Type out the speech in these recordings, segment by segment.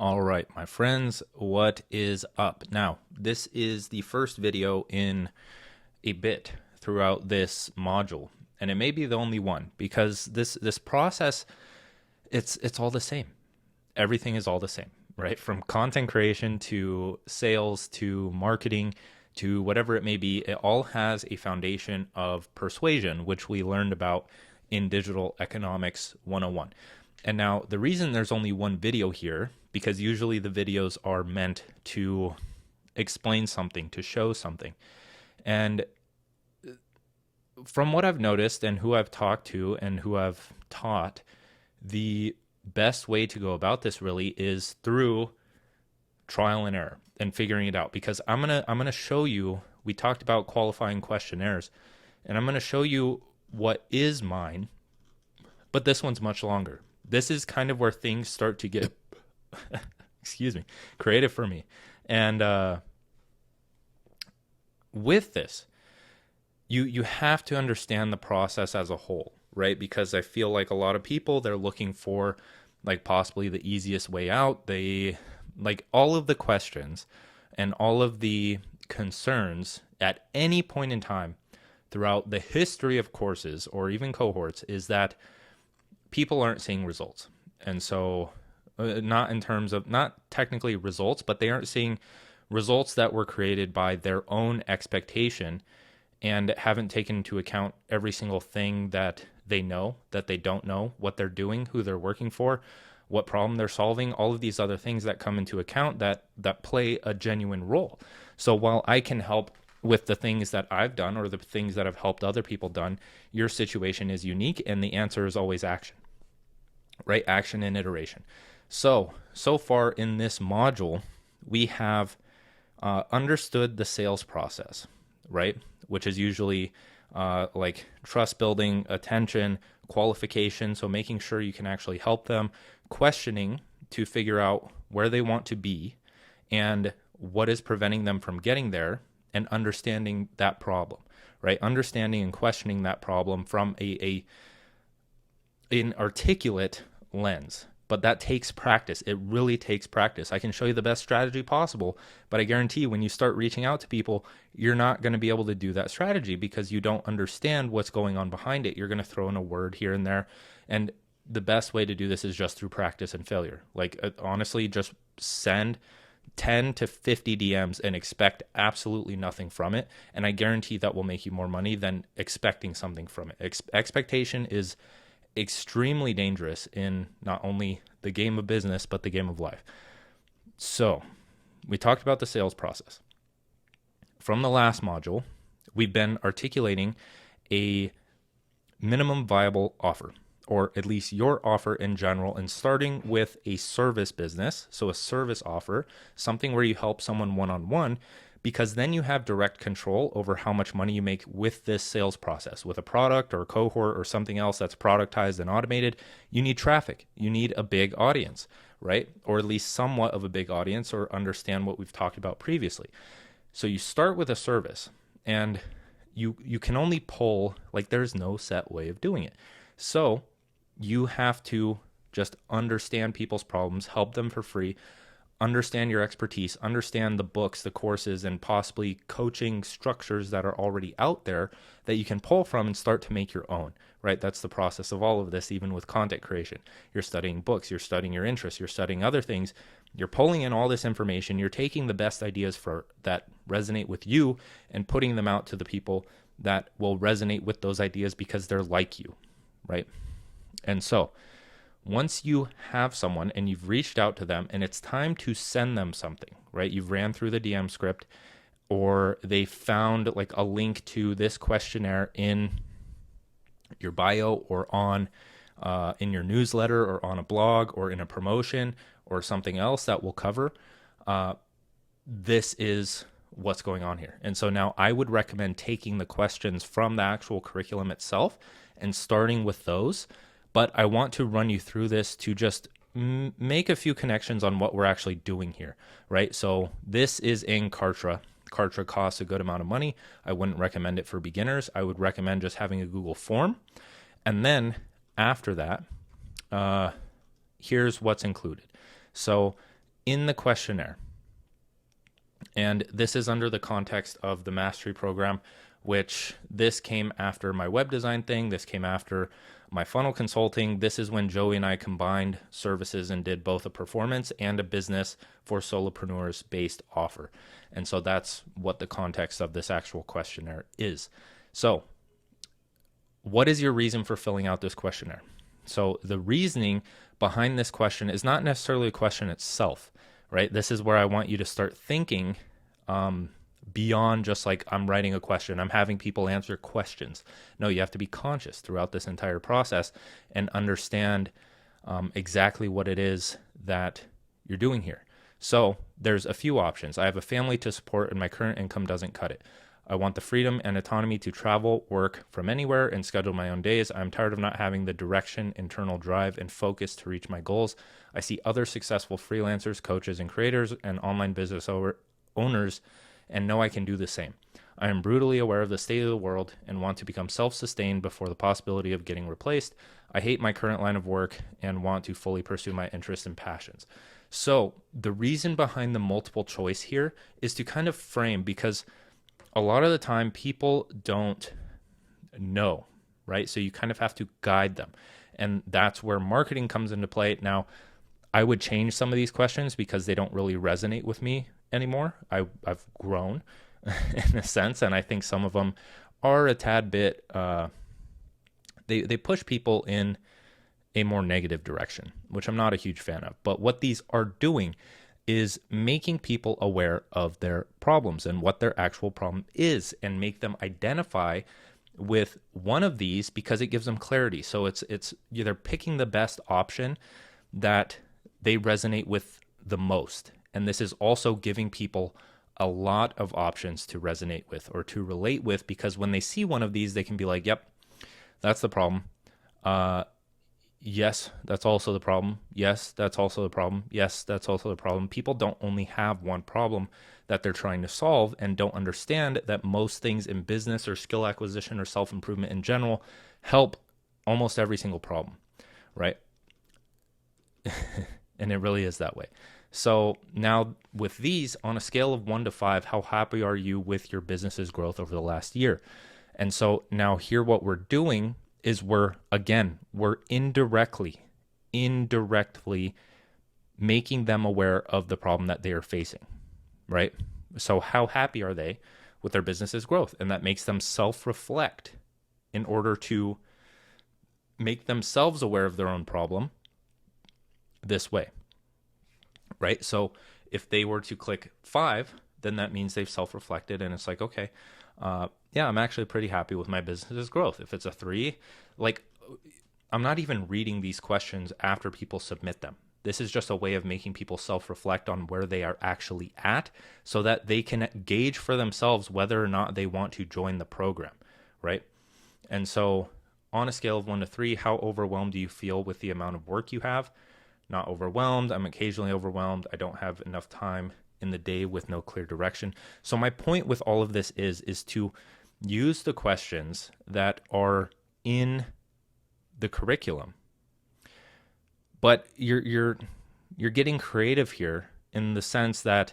All right, my friends, what is up? Now, this is the first video in a bit throughout this module, and it may be the only one because this process it's all the same. Everything is all the same, right? From content creation to sales to marketing to whatever it may be, it all has a foundation of persuasion, which we learned about in Digital Economics 101. And now the reason there's only one video here, because usually the videos are meant to explain something, to show something. And from what I've noticed and who I've talked to and who I've taught, the best way to go about this really is through trial and error and figuring it out, because I'm going to show you, we talked about qualifying questionnaires, and I'm going to show you what is mine, but this one's much longer. This is kind of where things start to get excuse me, creative for me. And with this, you have to understand the process as a whole, right? Because I feel like a lot of people, they're looking for like possibly the easiest way out. They like all of the questions and all of the concerns at any point in time throughout the history of courses or even cohorts is that people aren't seeing results. And so not in terms of, not technically results, but they aren't seeing results that were created by their own expectation and haven't taken into account every single thing that they know, that they don't know, what they're doing, who they're working for, what problem they're solving, all of these other things that come into account that play a genuine role. So while I can help with the things that I've done or the things that have helped other people done, your situation is unique, and the answer is always action, right? Action and iteration. So far in this module, we have understood the sales process, right? Which is usually like trust building, attention, qualification. So making sure you can actually help them, questioning to figure out where they want to be and what is preventing them from getting there, and understanding that problem, right? Understanding and questioning that problem from an articulate lens. But that takes practice. It really takes practice. I can show you the best strategy possible, but I guarantee when you start reaching out to people, you're not going to be able to do that strategy because you don't understand what's going on behind it. You're going to throw in a word here and there. And the best way to do this is just through practice and failure. Like honestly, just send 10 to 50 DMs and expect absolutely nothing from it. And I guarantee that will make you more money than expecting something from it. Expectation is extremely dangerous in not only the game of business, but the game of life. So we talked about the sales process. From the last module, we've been articulating a minimum viable offer, or at least your offer in general, and starting with a service business. So a service offer, something where you help someone one-on-one, because then you have direct control over how much money you make with this sales process. With a product or a cohort or something else that's productized and automated, you need traffic. You need a big audience, right? Or at least somewhat of a big audience, or understand what we've talked about previously. So you start with a service, and you can only pull, like there's no set way of doing it. So you have to just understand people's problems, help them for free, understand your expertise, understand the books, the courses, and possibly coaching structures that are already out there that you can pull from and start to make your own, right? That's the process of all of this, even with content creation. You're studying books, you're studying your interests, you're studying other things, you're pulling in all this information, you're taking the best ideas for that resonate with you and putting them out to the people that will resonate with those ideas because they're like you, right? And so once you have someone and you've reached out to them and it's time to send them something, right? You've ran through the DM script, or they found like a link to this questionnaire in your bio or on in your newsletter or on a blog or in a promotion or something else that we'll cover. This is what's going on here. And so now I would recommend taking the questions from the actual curriculum itself and starting with those. But I want to run you through this to just make a few connections on what we're actually doing here, right? So this is in Kartra. Kartra costs a good amount of money. I wouldn't recommend it for beginners. I would recommend just having a Google form. And then after that, here's what's included. So in the questionnaire, and this is under the context of the mastery program, which this came after my web design thing. This came after my funnel consulting. This is when Joey and I combined services and did both a performance and a business for solopreneurs based offer. And so that's what the context of this actual questionnaire is. So what is your reason for filling out this questionnaire? So the reasoning behind this question is not necessarily a question itself, right? This is where I want you to start thinking beyond just like, I'm writing a question, I'm having people answer questions. No, you have to be conscious throughout this entire process and understand exactly what it is that you're doing here. So there's a few options. I have a family to support and my current income doesn't cut it. I want the freedom and autonomy to travel, work from anywhere, and schedule my own days. I'm tired of not having the direction, internal drive, and focus to reach my goals. I see other successful freelancers, coaches, and creators and online business owners and know I can do the same. I am brutally aware of the state of the world and want to become self-sustained before the possibility of getting replaced. I hate my current line of work and want to fully pursue my interests and passions. So the reason behind the multiple choice here is to kind of frame, because a lot of the time people don't know, right? So you kind of have to guide them. And that's where marketing comes into play. Now, I would change some of these questions because they don't really resonate with me anymore. I've grown in a sense, and I think some of them are a tad bit, they push people in a more negative direction, which I'm not a huge fan of. But what these are doing is making people aware of their problems and what their actual problem is, and make them identify with one of these because it gives them clarity. So it's they're picking the best option that they resonate with the most. And this is also giving people a lot of options to resonate with or to relate with, because when they see one of these, they can be like, yep, that's the problem. Yes, that's also the problem. Yes, that's also the problem. Yes, that's also the problem. People don't only have one problem that they're trying to solve, and don't understand that most things in business or skill acquisition or self-improvement in general help almost every single problem, right? And it really is that way. So now with these, on a scale of 1 to 5, how happy are you with your business's growth over the last year? And so now here what we're doing is we're indirectly making them aware of the problem that they are facing, right? So how happy are they with their business's growth? And that makes them self-reflect in order to make themselves aware of their own problem this way, right? So if they were to click 5, then that means they've self-reflected, and it's like, okay, yeah, I'm actually pretty happy with my business's growth. If it's a 3, like, I'm not even reading these questions after people submit them. This is just a way of making people self-reflect on where they are actually at, so that they can gauge for themselves whether or not they want to join the program, right? And so on a scale of 1 to 3, how overwhelmed do you feel with the amount of work you have? Not overwhelmed. I'm occasionally overwhelmed. I don't have enough time in the day with no clear direction. So my point with all of this is to use the questions that are in the curriculum. But you're getting creative here in the sense that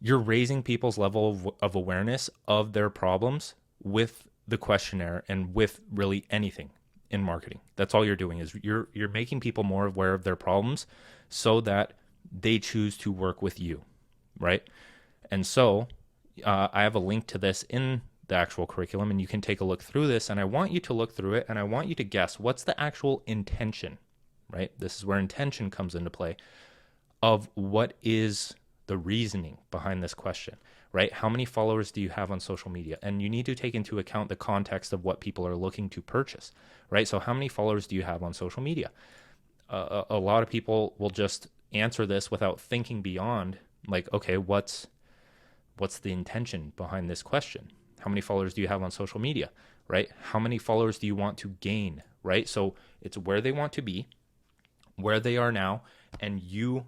you're raising people's level of awareness of their problems with the questionnaire and with really anything in marketing. That's all you're doing, is you're making people more aware of their problems so that they choose to work with you, right? And so I have a link to this in the actual curriculum, and you can take a look through this, and I want you to look through it, and I want you to guess what's the actual intention, right? This is where intention comes into play, of what is the reasoning behind this question, right? How many followers do you have on social media? And you need to take into account the context of what people are looking to purchase, right? So how many followers do you have on social media? A lot of people will just answer this without thinking beyond, like, okay, what's the intention behind this question? How many followers do you have on social media, right? How many followers do you want to gain, right? So it's where they want to be, where they are now, and you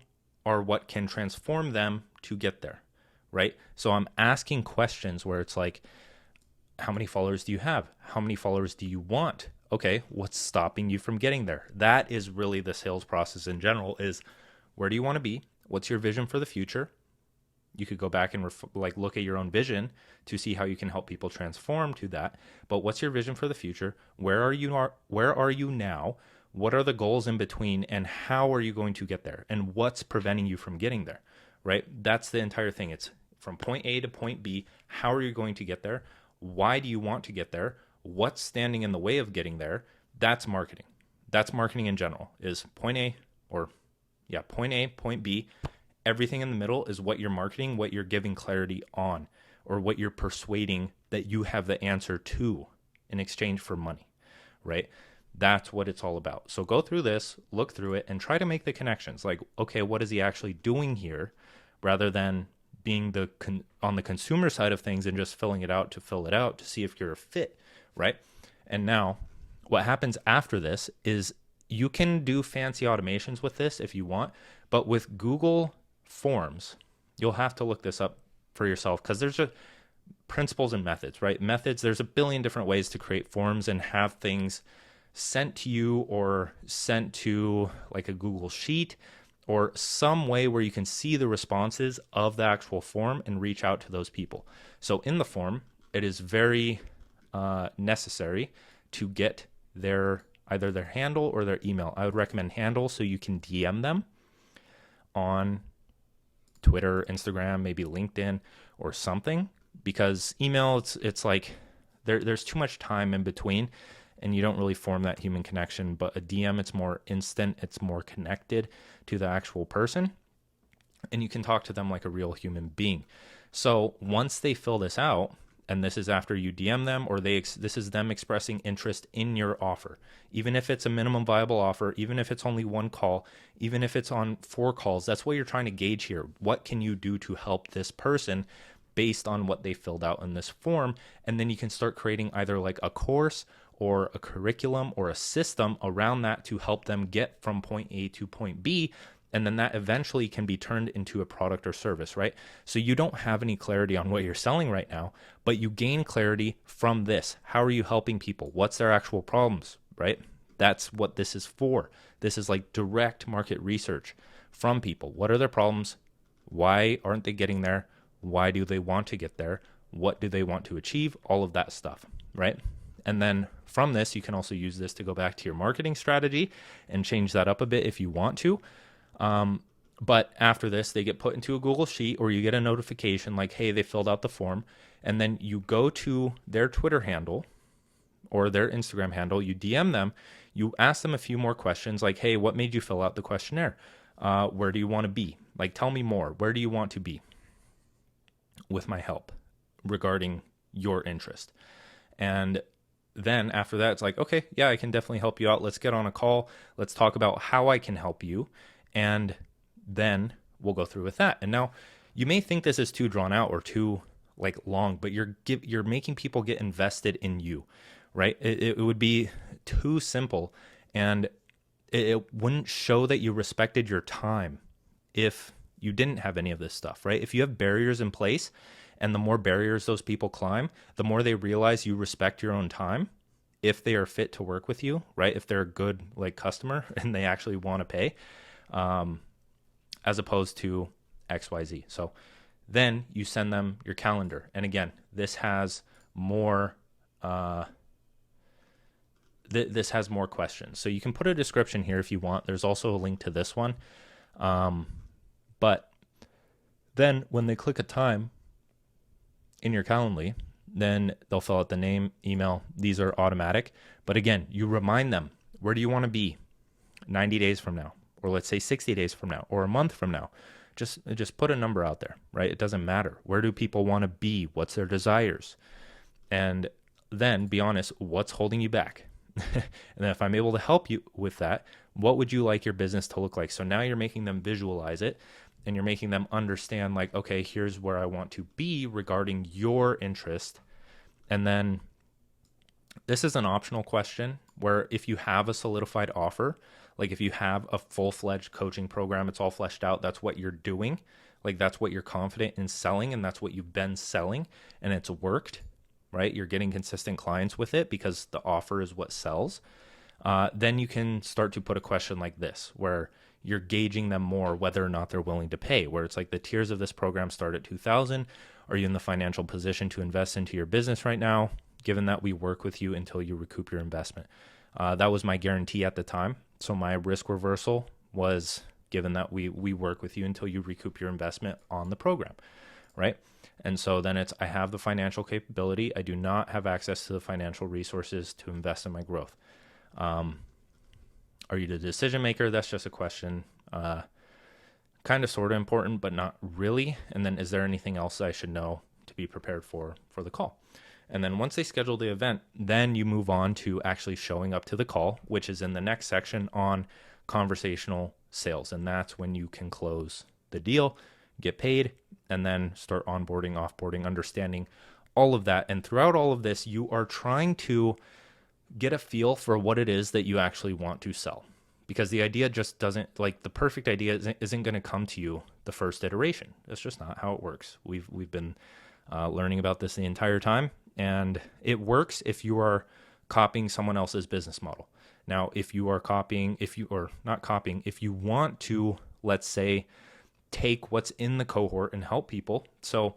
are what can transform them to get there, right? So I'm asking questions where it's like, how many followers do you have? How many followers do you want? Okay, what's stopping you from getting there? That is really the sales process in general, is where do you want to be? What's your vision for the future? You could go back and look at your own vision to see how you can help people transform to that. But what's your vision for the future? Where are you now? What are the goals in between, and how are you going to get there? And what's preventing you from getting there? Right? That's the entire thing. It's from point A to point B. How are you going to get there? Why do you want to get there? What's standing in the way of getting there? That's marketing. That's marketing in general, is point A, point B. Everything in the middle is what you're marketing, what you're giving clarity on, or what you're persuading that you have the answer to in exchange for money, right? That's what it's all about. So go through this, look through it, and try to make the connections. Like, okay, what is he actually doing here, rather than being on the consumer side of things and just filling it out to fill it out to see if you're a fit, right? And now what happens after this is you can do fancy automations with this if you want, but with Google Forms, you'll have to look this up for yourself, because there's just principles and methods, right? Methods, there's a billion different ways to create forms and have things sent to you or sent to like a Google Sheet or some way where you can see the responses of the actual form and reach out to those people. So in the form, it is very necessary to get either their handle or their email. I would recommend handle, so you can DM them on Twitter, Instagram, maybe LinkedIn or something, because email, it's like there's too much time in between and you don't really form that human connection. But a DM, it's more instant, it's more connected to the actual person, and you can talk to them like a real human being. So once they fill this out, and this is after you DM them, or this is them expressing interest in your offer. Even if it's a minimum viable offer, even if it's only one call, even if it's on 4 calls, that's what you're trying to gauge here. What can you do to help this person based on what they filled out in this form? And then you can start creating either like a course or a curriculum or a system around that to help them get from point A to point B. And then that eventually can be turned into a product or service, right? So you don't have any clarity on what you're selling right now, but you gain clarity from this. How are you helping people? What's their actual problems, right? That's what this is for. This is like direct market research from people. What are their problems? Why aren't they getting there? Why do they want to get there? What do they want to achieve? All of that stuff, right? And then from this, you can also use this to go back to your marketing strategy and change that up a bit if you want to. But after this, they get put into a Google Sheet, or you get a notification like, hey, they filled out the form. And then you go to their Twitter handle or their Instagram handle, you DM them, you ask them a few more questions like, hey, what made you fill out the questionnaire? Where do you want to be? Like, tell me more. Where do you want to be with my help regarding your interest? And then after that, it's like, okay, yeah, I can definitely help you out. Let's get on a call. Let's talk about how I can help you. And then we'll go through with that. And now you may think this is too drawn out or too like long, but you're making people get invested in you, right? It would be too simple, and it wouldn't show that you respected your time if you didn't have any of this stuff, right? If you have barriers in place, and the more barriers those people climb, the more they realize you respect your own time, if they are fit to work with you, right? If they're a good like customer and they actually want to pay, as opposed to XYZ. So then you send them your calendar. And again, this has more, this has more questions. So you can put a description here if you want. There's also a link to this one. But then when they click a time in your Calendly, then they'll fill out the name, email. These are automatic. But again, you remind them, where do you want to be 90 days from now? Or let's say 60 days from now, or a month from now. Just put a number out there, right? It doesn't matter. Where do people want to be? What's their desires? And then be honest, what's holding you back? And then if I'm able to help you with that, what would you like your business to look like? So now you're making them visualize it, and you're making them understand like, okay, here's where I want to be regarding your interest. And then this is an optional question where if you have a solidified offer, like if you have a full-fledged coaching program, it's all fleshed out, that's what you're doing, like that's what you're confident in selling, and that's what you've been selling, and it's worked, right? You're getting consistent clients with it because the offer is what sells. Then you can start to put a question like this, where you're gauging them more whether or not they're willing to pay, where it's like the tiers of this program start at 2,000. Are you in the financial position to invest into your business right now, given that we work with you until you recoup your investment? That was my guarantee at the time. So my risk reversal was given that we work with you until you recoup your investment on the program, right? And so then it's, I have the financial capability. I do not have access to the financial resources to invest in my growth. Are you the decision maker? That's just a question. Kind of sort of important, but not really. And then is there anything else I should know to be prepared for the call? And then once they schedule the event, then you move on to actually showing up to the call, which is in the next section on conversational sales. And that's when you can close the deal, get paid, and then start onboarding, offboarding, understanding all of that. And throughout all of this, you are trying to get a feel for what it is that you actually want to sell. Because the idea just doesn't, like the perfect idea isn't going to come to you the first iteration. That's just not how it works. We've been learning about this the entire time, and it works if you are copying someone else's business model. Now, if you want to, let's say, take what's in the cohort and help people. So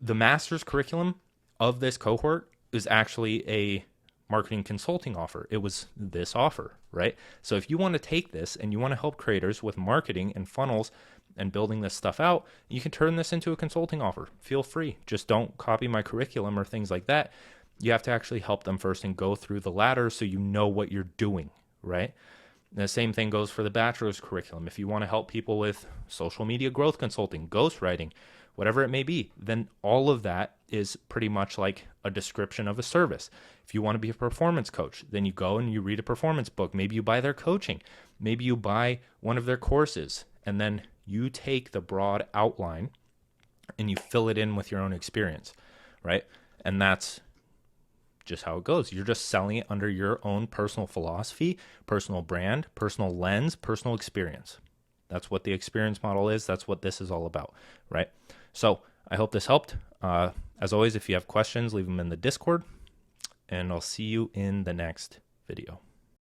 the master's curriculum of this cohort is actually a marketing consulting offer. It was this offer, right? So if you want to take this and you want to help creators with marketing and funnels and building this stuff out, you can turn this into a consulting offer. Feel free. Just don't copy my curriculum or things like that. You have to actually help them first and go through the ladder so you know what you're doing, right? And the same thing goes for the bachelor's curriculum. If you want to help people with social media growth consulting, ghostwriting, whatever it may be, then all of that is pretty much like a description of a service. If you want to be a performance coach, then you go and you read a performance book. Maybe you buy their coaching. Maybe you buy one of their courses, and then you take the broad outline and you fill it in with your own experience, right? And that's just how it goes. You're just selling it under your own personal philosophy, personal brand, personal lens, personal experience. That's what the experience model is. That's what this is all about, right? So I hope this helped. As always, if you have questions, leave them in the Discord, and I'll see you in the next video.